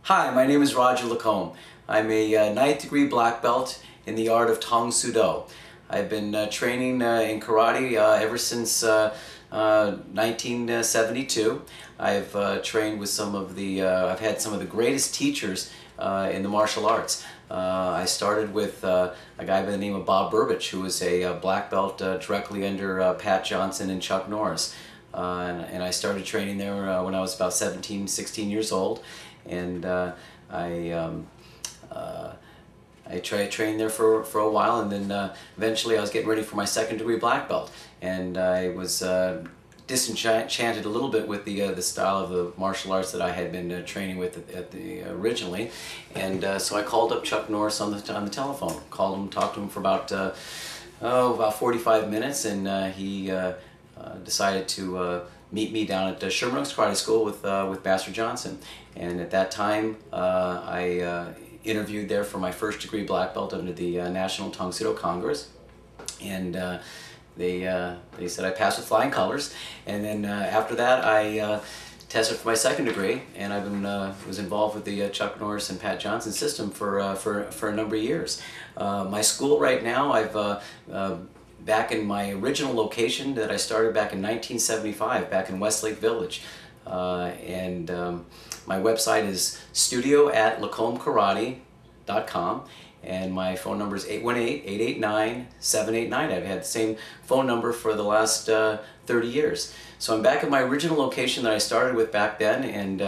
Hi, my name is Roger Lacombe. I'm a ninth degree black belt in the art of Tong Soo Do. I've been training in karate ever since 1972. I've trained with I've had some of the greatest teachers in the martial arts. I started with a guy by the name of Bob Burbage, who was a black belt directly under Pat Johnson and Chuck Norris. And I started training there when I was about 17, 16 years old. And I trained there for a while, and then eventually I was getting ready for my second degree black belt, and I was disenchanted a little bit with the style of the martial arts that I had been training with originally, and so I called up Chuck Norris on the telephone. Called him, talked to him for about 45 minutes, and he decided to meet me down at Sherman Oaks Karate School with Master Johnson. And at that time, I interviewed there for my first degree black belt under the National Tong Soo Do Congress, and they said I passed with flying colors. And then after that, I tested for my second degree, and I've been was involved with the Chuck Norris and Pat Johnson system for a number of years. My school right now, I've back in my original location that I started back in 1975, back in Westlake Village. My website is studio@lacombekarate.com, and my phone number is 818-889-7898. I've had the same phone number for the last 30 years. So I'm back at my original location that I started with back then, and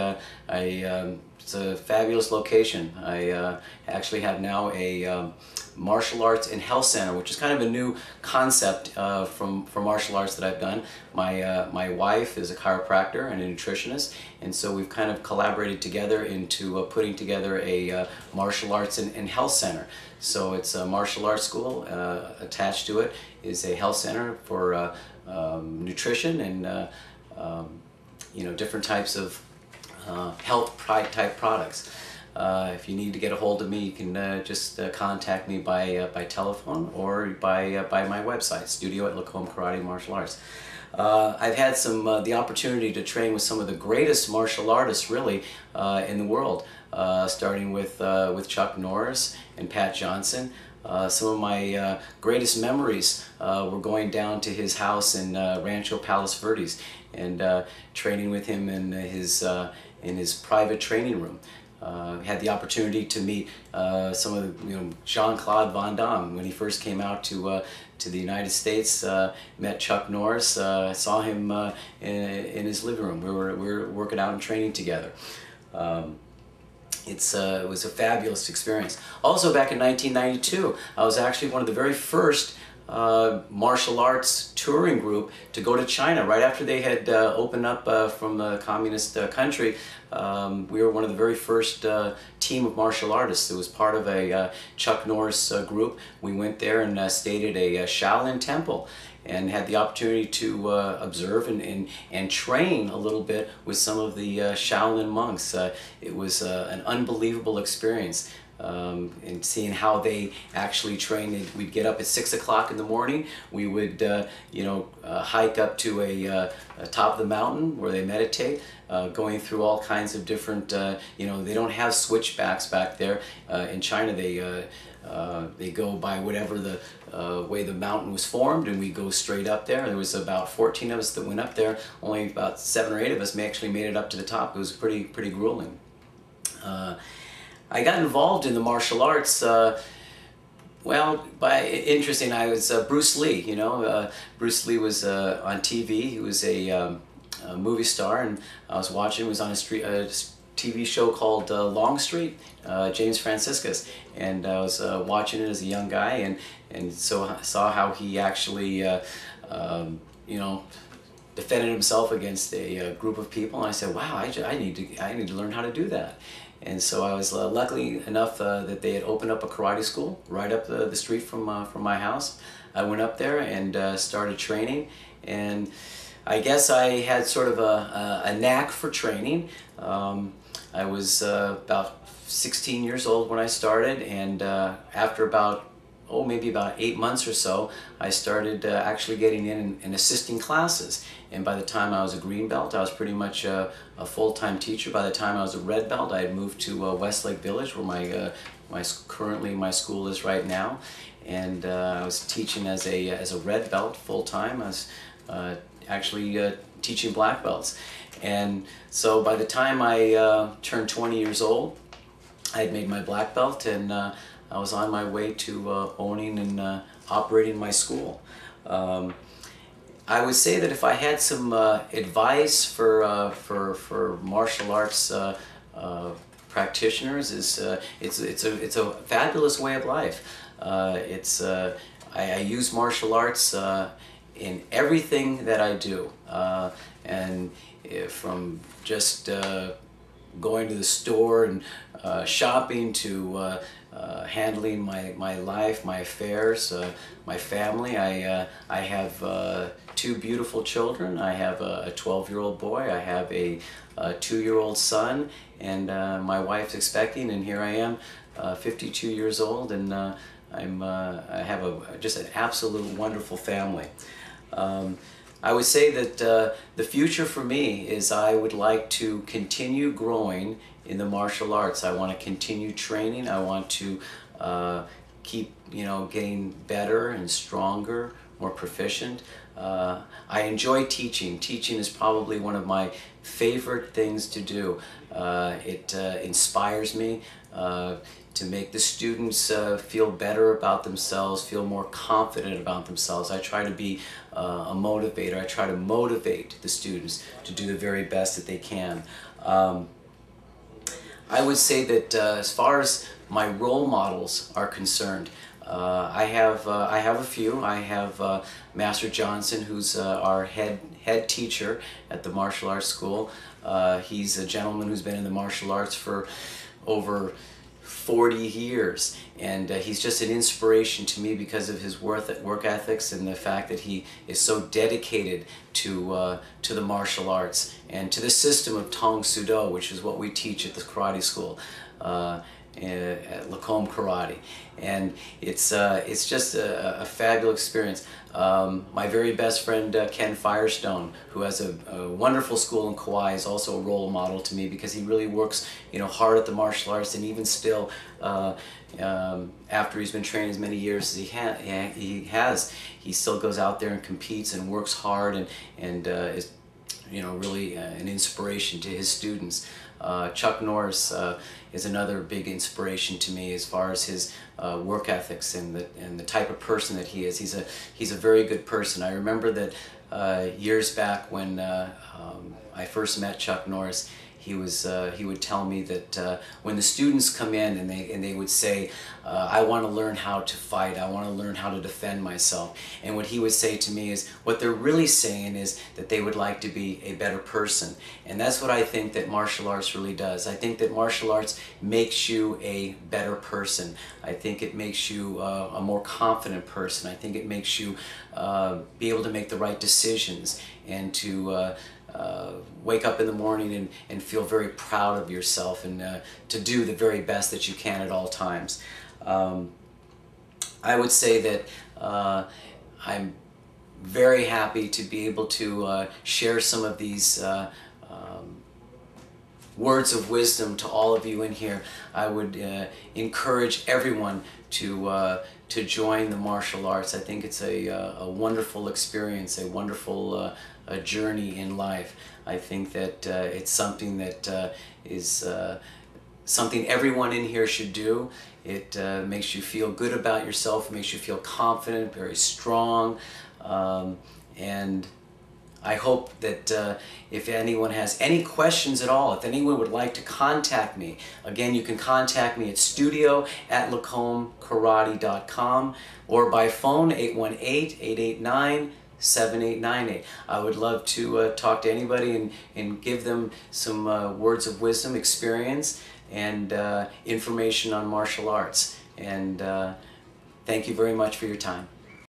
it's a fabulous location. I actually have now a martial arts and health center, which is kind of a new concept from martial arts that I've done. My wife is a chiropractor and a nutritionist, and so we've kind of collaborated together into putting together a martial arts and health center. So it's a martial arts school. Attached to it is a health center for nutrition and different types of health type products. If you need to get a hold of me, you can just contact me by telephone or by my website, studio@Lacombe Martial Arts. I've had the opportunity to train with some of the greatest martial artists really in the world, starting with Chuck Norris and Pat Johnson. Some of my greatest memories were going down to his house in Rancho Palos Verdes and training with him in his private training room. Had the opportunity to meet some of Jean-Claude Van Damme when he first came out to the United States. Met Chuck Norris. Saw him in his living room. We were working out and training together. It was a fabulous experience. Also, back in 1992, I was actually one of the very first martial arts touring group to go to China right after they had opened up from the communist country. We were one of the very first team of martial artists that was part of a Chuck Norris group. We went there and stayed at a Shaolin temple and had the opportunity to observe and train a little bit with some of the Shaolin monks. It was an unbelievable experience. And seeing how they actually train. We'd get up at 6 o'clock in the morning. We would, hike up to a top of the mountain where they meditate, going through all kinds of different, they don't have switchbacks back there. In China, they go by whatever the way the mountain was formed, and we go straight up there. There was about 14 of us that went up there. Only about 7 or 8 of us actually made it up to the top. It was pretty grueling. I got involved in the martial arts, interesting, I was Bruce Lee, Bruce Lee was on TV. He was a movie star, and I was watching, it was on a TV show called Longstreet, James Franciscus, and I was watching it as a young guy, and so I saw how he actually, defended himself against a group of people, and I said, wow, I need to learn how to do that. And so I was lucky enough that they had opened up a karate school right up the street from my house. I went up there and started training, and I guess I had sort of a knack for training. I was about 16 years old when I started, and after about maybe about 8 months or so, I started actually getting in and assisting classes. And by the time I was a green belt, I was pretty much a full-time teacher. By the time I was a red belt, I had moved to Westlake Village, where currently my school is right now. And I was teaching as a red belt full-time. I was actually teaching black belts. And so by the time I turned 20 years old, I had made my black belt, and I was on my way to owning and operating my school. I would say that if I had some advice for martial arts practitioners, it's a fabulous way of life. I use martial arts in everything that I do, and from just going to the store and shopping to handling my life, my affairs, my family. I have 2 beautiful children. I have a 12-year-old boy. I have a 2-year-old son, and my wife's expecting, and here I am, 52 years old, and I have just an absolute wonderful family. I would say that the future for me is I would like to continue growing in the martial arts. I want to continue training. I want to keep, getting better and stronger, more proficient. I enjoy teaching. Teaching is probably one of my favorite things to do. It inspires me to make the students feel better about themselves, feel more confident about themselves. I try to be a motivator. I try to motivate the students to do the very best that they can. I would say that as far as my role models are concerned, I have a few. I have Master Johnson, who's our head teacher at the martial arts school. He's a gentleman who's been in the martial arts for over 40 years, and he's just an inspiration to me because of his work ethics and the fact that he is so dedicated to the martial arts and to the system of Tong Sudo, which is what we teach at the karate school at Lacombe Karate, and it's just a fabulous experience. My very best friend Ken Firestone, who has a wonderful school in Kauai, is also a role model to me because he really works hard at the martial arts, and even still after he's been trained as many years as he still goes out there and competes and works hard and is really an inspiration to his students. Chuck Norris is another big inspiration to me as far as his work ethics and the type of person that he is. He's a very good person. I remember that years back when I first met Chuck Norris, he would tell me that when the students come in and they would say, I want to learn how to fight, I want to learn how to defend myself, and what he would say to me is what they're really saying is that they would like to be a better person. And that's what I think that martial arts really does. I think that martial arts makes you a better person. I think it makes you a more confident person. I think it makes you be able to make the right decisions and to wake up in the morning and feel very proud of yourself and to do the very best that you can at all times. I would say that I'm very happy to be able to share some of these words of wisdom to all of you in here. I would encourage everyone to join the martial arts. I think it's a wonderful experience, a wonderful a journey in life. I think that it's something that is something everyone in here should do. It makes you feel good about yourself, makes you feel confident, very strong, and I hope that if anyone has any questions at all, if anyone would like to contact me, again, you can contact me at studio@lacombekarate.com or by phone 818-889-7898. I would love to talk to anybody and give them some words of wisdom, experience, and information on martial arts. And thank you very much for your time.